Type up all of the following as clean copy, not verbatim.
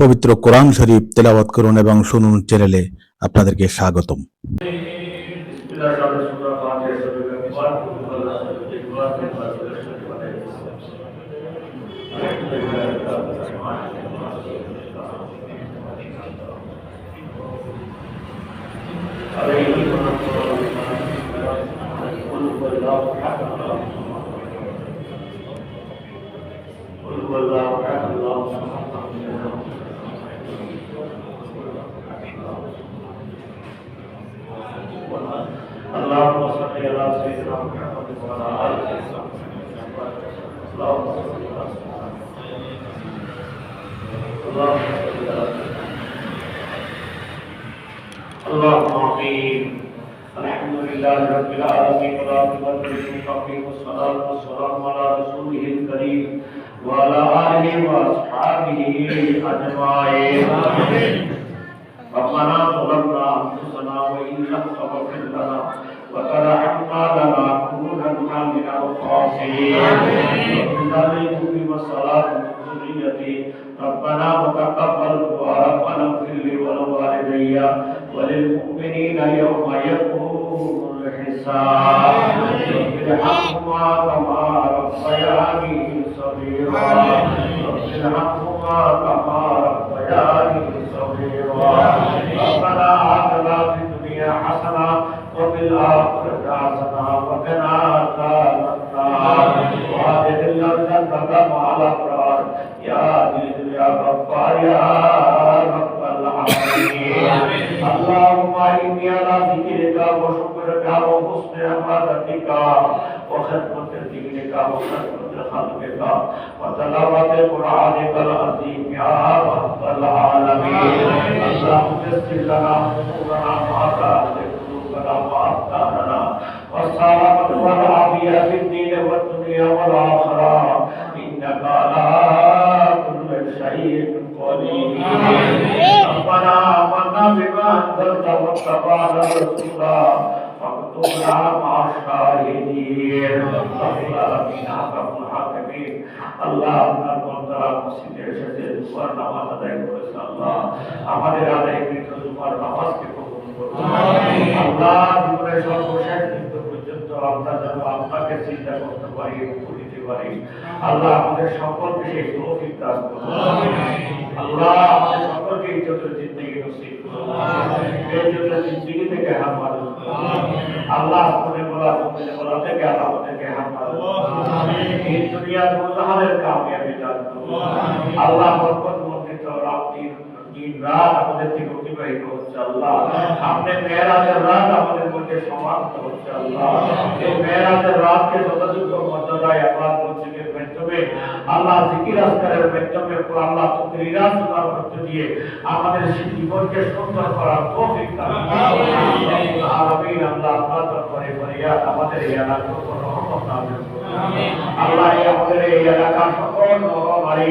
পবিত্র কোরআন শরীফ তেলাওয়াত করুন এবং শুনুন চ্যানেলে আপনাদেরকে স্বাগতম। اللهم صل على سيدنا محمد وعلى آل سيدنا محمد. اللهم صل على اللهم آمين. الحمد لله رب العالمين والعاقبة للمتقين والصلاة والسلام على رسوله الكريم وعلى آله وأصحابه أجمعين. ربنا ظلمنا أنفسنا وإن لم تغفر لنا وترحمنا لنكونن من الخاسرين. وبذلك والصلاة والذرية ربنا وتقبل دعاء ربنا اغفر لي ولوالدي وللمؤمنين يوم يقوم الحساب. ارحمهما كما ربياني صغيرا. ارحمهما كما ربياني صغيرا. ربنا آتنا في الدنيا حسنة وفي الآخرة حسنة وقنا عذاب النار وأدخلنا الجنة مع الأبرار يا عزيز يا غفار يا رب العالمين. اللهم إني على ذكرك وشكرك وحسن عبادتك وخدمة دينك وخدمة خلقك وتلاوة قرآنك العظيم يا رب العالمين. اللهم يسر لنا أمورنا وأسهل قلوبنا وأبصارنا والسلامة والعافية في الدين والدنيا والآخرة إنك على كل شيء قدير. ربنا آمنا بما أنزلت واتبعنا رسولا فاكتبنا مع الشاهدين. العالمين حكم الحاكمين. আল্লাহ আপনার বন্দারা মসজিদে এসেছে জুমার নামাজ আদায় করেছে। আল্লাহ আমাদের আদায়কৃত জুমার নামাজকে কবুল করুন। আল্লাহ জীবনের সর্বশেষ মৃত্যু পর্যন্ত আমরা যেন আপনাকে চিন্তা করতে পারি এবং করিতে পারি। আল্লাহ আমাদের সকলকে সেই তৌফিক দান করুন। আল্লাহ আমাদের সকলকে ইজ্জতের জিন্দেগি নসিব করুন। বেইজ্জতের জিন্দেগি থেকে হেফাজত করুন। আল্লাহ আপনি বলা থেকে আল্লাহ আমাদেরকে হেফাজত করুন। এই দুনিয়ার মুজাহাদের কামিয়াবি দান করুন। আল্লাহ বরকতমণ্ডিত দিন রাত আমাদের থেকে অতিবাহিত হচ্ছে। আল্লাহ আপনি মেরাজের রাত আমাদের মধ্যে সমাপ্ত হচ্ছে। আল্লাহ এই মেরাজের রাতকে যথাযথ মর্যাদায় আল্লাহ মসজিদের মাধ্যমে আল্লাহ জিকির আজকারের মাধ্যমে আল্লাহ তকরিরাত শোনার মধ্য দিয়ে আমাদের জীবনকে সুন্দর করার তৌফিক দান করুন। আমিন। আল্লাহ আপনার দরবারে ফরিয়াদ আমাদের এই এলাকার উপর রহমত নাযিল করুন। আল্লাহ আমাদের এই এলাকার সকল নরনারী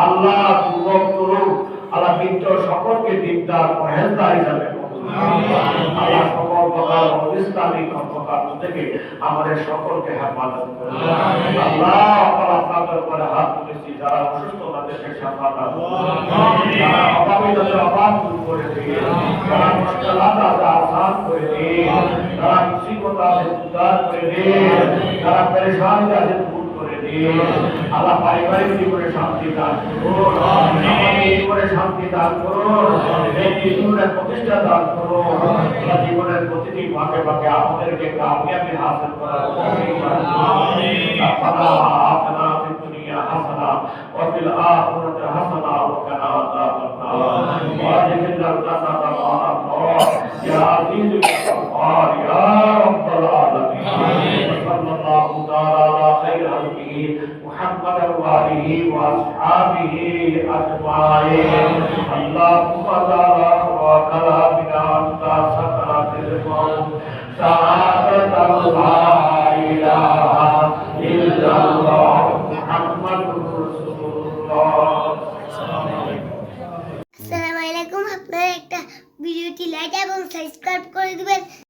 আল্লাহ যুবক তরুণ আল্লাহ বৃদ্ধ সকলকে দিনদার পরহেজগার হিসাবে আল্লাহ সকল প্রকার ইসলামী কর্মকাণ্ড থেকে আমাদের সকলকে হেফাজত করুন। আল্লাহ আপনার দরবারে হাত তুলেছি যারা অসুস্থ তাদেরকে শাফা দান করুন। যারা অভাবী তাদের অভাব দূর করে দিন। যারা মুশকিলাত আছে আসান করে দিন। যারা মুসিবত আছে উদ্ধার করে দিন। যারা পেরেশানি আছে দূর করে দিন। আল্লাহ পারিবারিক জীবনে শান্তি দান করুন। আমাদের জীবনে শান্তি দান করুন। এই জীবনের প্রতিষ্ঠা দান করুন। আল্লাহ জীবনের প্রতিটি ভাগে ভাগে আমাদেরকে কামিয়াবি হাসিল করার তৌফিক দান করুন। রব্বানা আতিনা ফিদ দুনিয়া হাসানা ওয়া ফিল আখিরাতি হাসানা ওয়া কিনা আযাবান নার ওয়া আদখিলনা জান্নাতা মা আল-আবরার ইয়া আজিজ ইয়া গফফার ইয়া রাব্বাল আলামিন। সাল্লাল্লাহু তাআলা আলা খাইরি খালকিহি মুহাম্মাদান ওয়া আলিহি ওয়া আসহাবিহি আজমাইন। আল্লাহুম্মা বারিক ওয়া কালামিনা আনতা সাকারাতিল মাউত সাআদাতাল